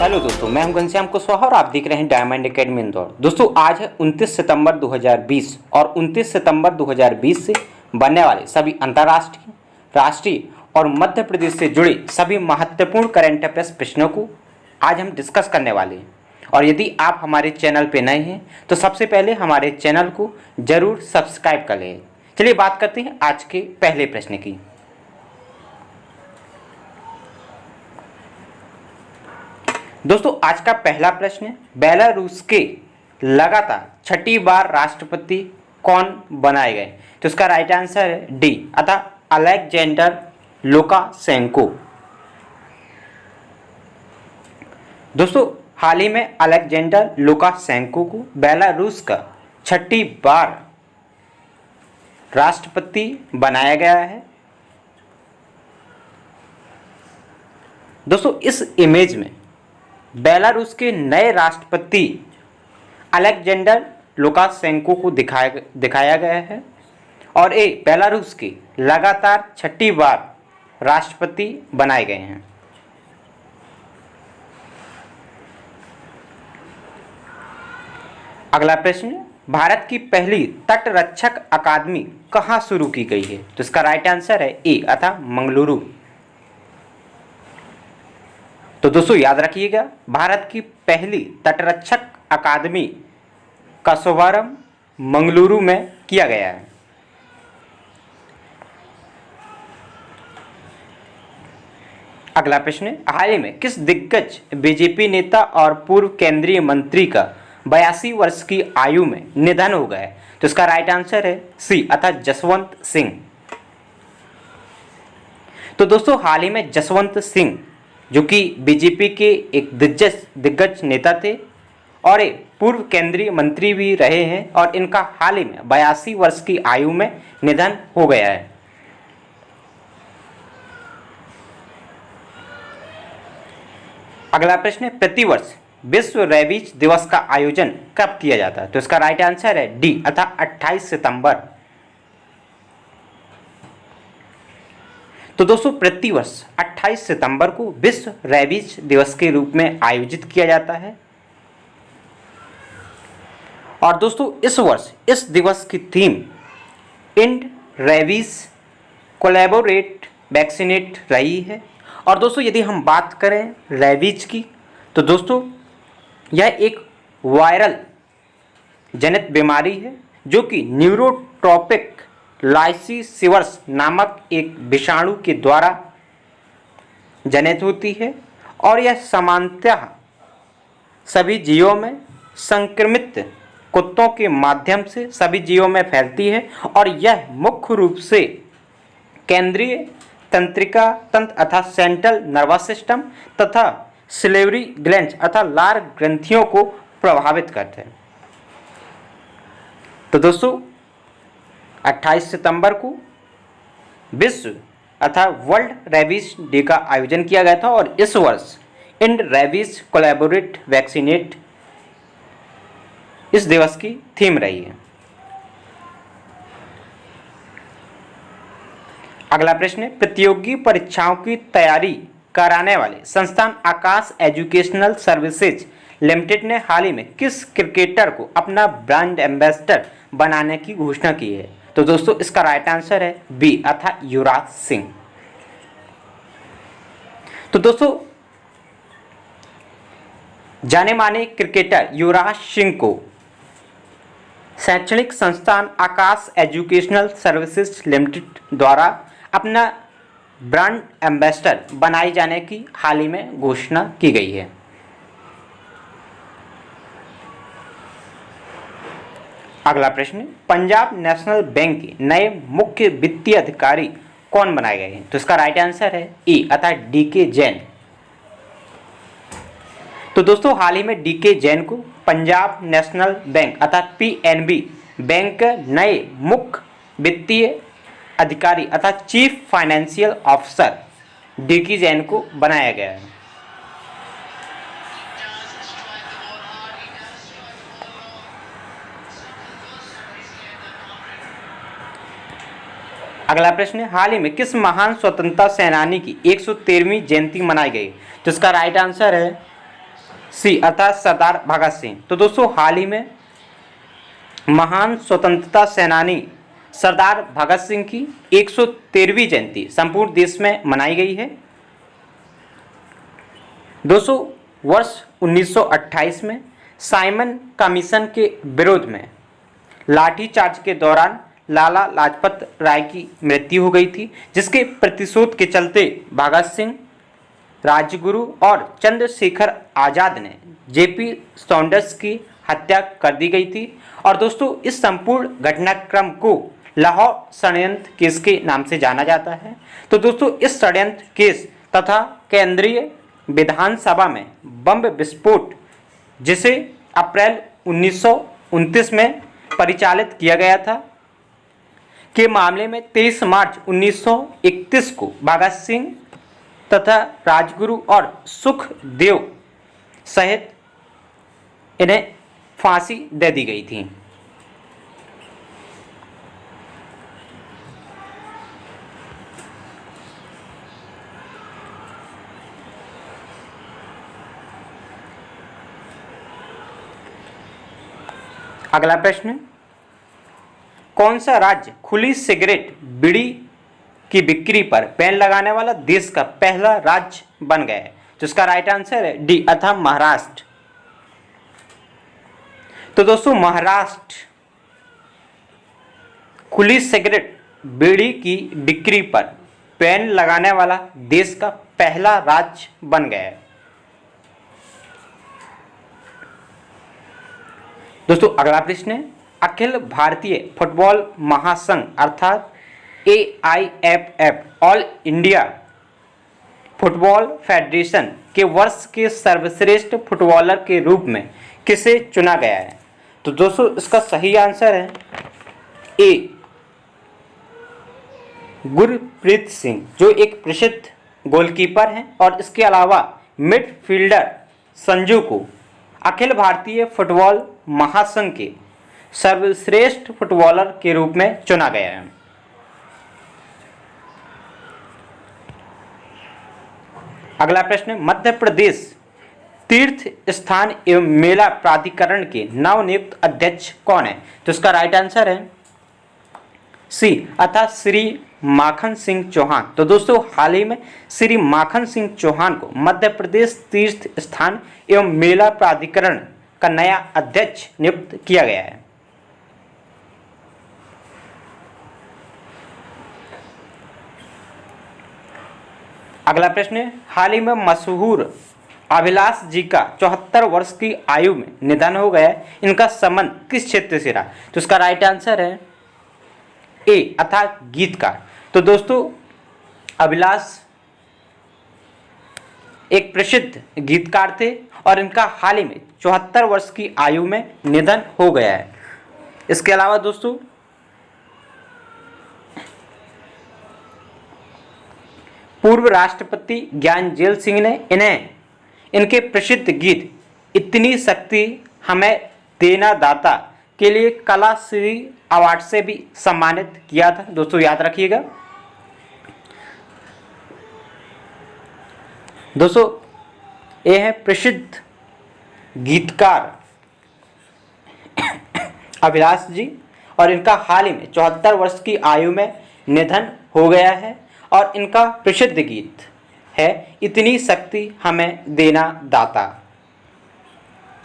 Hello दोस्तों, मैं हूं घनश्याम कुशवाहा और आप देख रहे हैं डायमंड एकेडमी इंदौर। दोस्तों आज है 29 सितंबर 2020 और 29 सितंबर 2020 से बनने वाले सभी अंतर्राष्ट्रीय, राष्ट्रीय और मध्य प्रदेश से जुड़े सभी महत्वपूर्ण करंट अफेयर्स प्रश्नों को आज हम डिस्कस करने वाले हैं। और यदि आप हमारे चैनल पर नए हैं तो सबसे पहले हमारे चैनल को जरूर सब्सक्राइब कर लें। चलिए बात करते हैं आज के पहले प्रश्न की। दोस्तों आज का पहला प्रश्न है, बेलारूस के लगातार छठी बार राष्ट्रपति कौन बनाए गए? तो इसका राइट आंसर है डी अर्थात अलेक्जेंडर लुकाशेंको। दोस्तों हाल ही में अलेक्जेंडर लुकाशेंको को बेलारूस का छठी बार राष्ट्रपति बनाया गया है। दोस्तों इस इमेज में बेलारूस के नए राष्ट्रपति अलेक्जेंडर लुकाशेंको को दिखाया गया है और ये बेलारूस के लगातार छठी बार राष्ट्रपति बनाए गए हैं। अगला प्रश्न, भारत की पहली तटरक्षक अकादमी कहाँ शुरू की गई है? तो इसका राइट आंसर है ए अर्थात मंगलुरु। तो दोस्तों याद रखिएगा, भारत की पहली तटरक्षक अकादमी का शुभारंभ मंगलुरु में किया गया है। अगला प्रश्न, हाल ही में किस दिग्गज बीजेपी नेता और पूर्व केंद्रीय मंत्री का 82 वर्ष की आयु में निधन हो गया है? तो इसका राइट आंसर है सी अर्थात जसवंत सिंह। तो दोस्तों हाल ही में जसवंत सिंह जो कि बीजेपी के एक दिग्गज नेता थे और एक पूर्व केंद्रीय मंत्री भी रहे हैं और इनका हाल ही में 82 वर्ष की आयु में निधन हो गया है। अगला प्रश्न, प्रतिवर्ष विश्व रेबीज दिवस का आयोजन कब किया जाता है? तो इसका राइट आंसर है डी अर्थात 28 सितंबर। तो दोस्तों प्रतिवर्ष 28 सितंबर को विश्व रेबीज दिवस के रूप में आयोजित किया जाता है। और दोस्तों इस वर्ष इस दिवस की theme and rabies collaborate vaccinate रही है। और दोस्तों यदि हम बात करें रेबीज की तो दोस्तों यह एक वायरल जनित बीमारी है जो कि न्यूरोट्रॉपिक लाइसीसिवर्स नामक एक विषाणु के द्वारा जनित होती है और यह सामान्यतः सभी जीवों में संक्रमित कुत्तों के माध्यम से सभी जीवों में फैलती है और यह मुख्य रूप से केंद्रीय तंत्रिका तंत्र अर्थात सेंट्रल नर्वस सिस्टम तथा सिलेवरी ग्लैंड्स अर्थात लार ग्रंथियों को प्रभावित करते हैं। तो दोस्तों 28 सितंबर को विश्व अर्थात वर्ल्ड रेबीज डे का आयोजन किया गया था और इस वर्ष एंड रेबीज कोलैबोरेट वैक्सीनेट इस दिवस की थीम रही है। अगला प्रश्न, प्रतियोगी परीक्षाओं की तैयारी कराने वाले संस्थान आकाश एजुकेशनल सर्विसेज लिमिटेड ने हाल ही में किस क्रिकेटर को अपना ब्रांड एम्बेसडर बनाने की घोषणा की है? तो दोस्तों इसका राइट आंसर है बी अर्थात युवराज सिंह। तो दोस्तों जाने माने क्रिकेटर युवराज सिंह को शैक्षणिक संस्थान आकाश एजुकेशनल सर्विसेज लिमिटेड द्वारा अपना ब्रांड एम्बेसडर बनाए जाने की हाल ही में घोषणा की गई है। अगला प्रश्न, पंजाब नेशनल बैंक के नए मुख्य वित्तीय अधिकारी कौन बनाए गए हैं? तो इसका राइट आंसर है ई अर्थात डीके जैन। तो दोस्तों हाल ही में डीके जैन को पंजाब नेशनल बैंक अर्थात पीएनबी बैंक के नए मुख्य वित्तीय अधिकारी अर्थात chief financial officer DK Jain को बनाया गया है। अगला प्रश्न है, हाल ही में किस महान स्वतंत्रता सेनानी की 113वीं जयंती मनाई गई? तो इसका राइट आंसर है सी अर्थात सरदार भगत सिंह। तो दोस्तों हाल ही में महान स्वतंत्रता सेनानी सरदार भगत सिंह की 113वीं जयंती संपूर्ण देश में मनाई गई है। दोस्तों वर्ष 1928 में साइमन कमीशन के विरोध में लाठीचार्ज के दौरान लाला लाजपत राय की मृत्यु हो गई थी, जिसके प्रतिशोध के चलते भगत सिंह, राजगुरु और चंद्रशेखर आज़ाद ने जेपी सॉन्डर्स की हत्या कर दी गई थी। और दोस्तों इस संपूर्ण घटनाक्रम को लाहौर षड्यंत्र केस के नाम से जाना जाता है। तो दोस्तों इस षड्यंत्र केस तथा केंद्रीय विधानसभा में बम विस्फोट, जिसे अप्रैल 1929 में परिचालित किया गया था, के मामले में 23 मार्च 1931 को भगत सिंह तथा राजगुरु और सुखदेव सहित इन्हें फांसी दे दी गई थी। अगला प्रश्न, कौन सा राज्य खुली सिगरेट बीड़ी की बिक्री पर बैन लगाने वाला देश का पहला राज्य बन गया है? तो इसका राइट आंसर है डी अर्थात महाराष्ट्र। तो दोस्तों महाराष्ट्र खुली सिगरेट बीड़ी की बिक्री पर बैन लगाने वाला देश का पहला राज्य बन गया है। दोस्तों अगला प्रश्न है, अखिल भारतीय फुटबॉल महासंघ अर्थात AIFF all India football federation के वर्ष के सर्वश्रेष्ठ फुटबॉलर के रूप में किसे चुना गया है? तो दोस्तों इसका सही आंसर है ए गुरप्रीत सिंह, जो एक प्रसिद्ध गोलकीपर हैं। और इसके अलावा मिडफील्डर संजू को अखिल भारतीय फुटबॉल महासंघ के सर्वश्रेष्ठ फुटबॉलर के रूप में चुना गया है। अगला प्रश्न, मध्य प्रदेश तीर्थ स्थान एवं मेला प्राधिकरण के नवनियुक्त अध्यक्ष कौन है? तो इसका राइट आंसर है सी अर्थात श्री माखन सिंह चौहान। तो दोस्तों हाल ही में श्री माखन सिंह चौहान को मध्य प्रदेश तीर्थ स्थान एवं मेला प्राधिकरण का नया अध्यक्ष नियुक्त किया गया है। अगला प्रश्न है, हाल ही में मशहूर अभिलाष जी का 74 वर्ष की आयु में निधन हो गया है। इनका संबंध किस क्षेत्र से रहा? तो इसका राइट आंसर है ए अर्थात गीतकार। तो दोस्तों अभिलाष एक प्रसिद्ध गीतकार थे और इनका हाल ही में 74 वर्ष की आयु में निधन हो गया है। इसके अलावा दोस्तों पूर्व राष्ट्रपति ज्ञानजेल सिंह ने इन्हें इनके प्रसिद्ध गीत इतनी शक्ति हमें देना दाता के लिए कला श्री अवार्ड से भी सम्मानित किया था। दोस्तों याद रखिएगा। दोस्तों ये है प्रसिद्ध गीतकार अभिलाष जी और इनका हाल ही में 74 वर्ष की आयु में निधन हो गया है। और इनका प्रसिद्ध गीत है इतनी शक्ति हमें देना दाता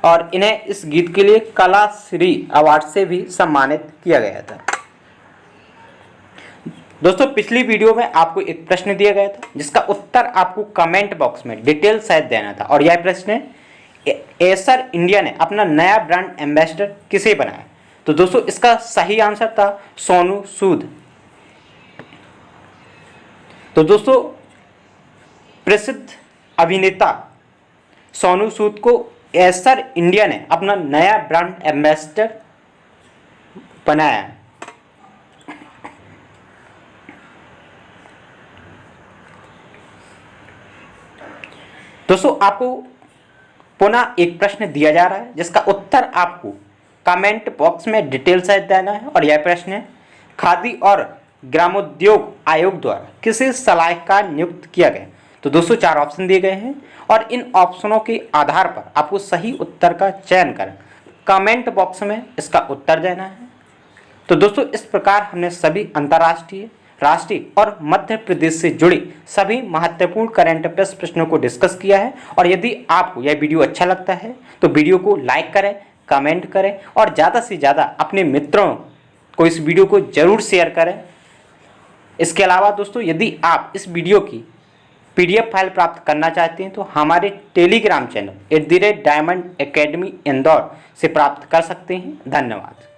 और इन्हें इस गीत के लिए कला श्री अवार्ड से भी सम्मानित किया गया था। दोस्तों पिछली वीडियो में आपको एक प्रश्न दिया गया था जिसका उत्तर आपको कमेंट बॉक्स में डिटेल सहित देना था और यह प्रश्न है एसर इंडिया ने अपना नया ब्रांड एम्बेसडर किसे बनाया? तो दोस्तों इसका सही आंसर था सोनू सूद। तो दोस्तों प्रसिद्ध अभिनेता सोनू सूद को एसर इंडिया ने अपना नया ब्रांड एम्बेसडर बनाया। दोस्तों आपको पुनः एक प्रश्न दिया जा रहा है जिसका उत्तर आपको कमेंट बॉक्स में डिटेल सहित देना है और यह प्रश्न है खादी और ग्रामोद्योग आयोग द्वारा किसे सलाहकार नियुक्त किया गया? तो दोस्तों 4 ऑप्शन दिए गए हैं और इन ऑप्शनों के आधार पर आपको सही उत्तर का चयन कर कमेंट बॉक्स में इसका उत्तर देना है। तो दोस्तों इस प्रकार हमने सभी अंतर्राष्ट्रीय, राष्ट्रीय और मध्य प्रदेश से जुड़ी सभी महत्वपूर्ण करंट अफेयर्स प्रश्नों को डिस्कस किया है। और यदि आपको यह वीडियो अच्छा लगता है तो वीडियो को लाइक करें, कमेंट करें और ज़्यादा से ज़्यादा अपने मित्रों को इस वीडियो को ज़रूर शेयर करें। इसके अलावा दोस्तों यदि आप इस वीडियो की PDF फाइल प्राप्त करना चाहते हैं तो हमारे Telegram channel @diamond academy Indore से प्राप्त कर सकते हैं। धन्यवाद।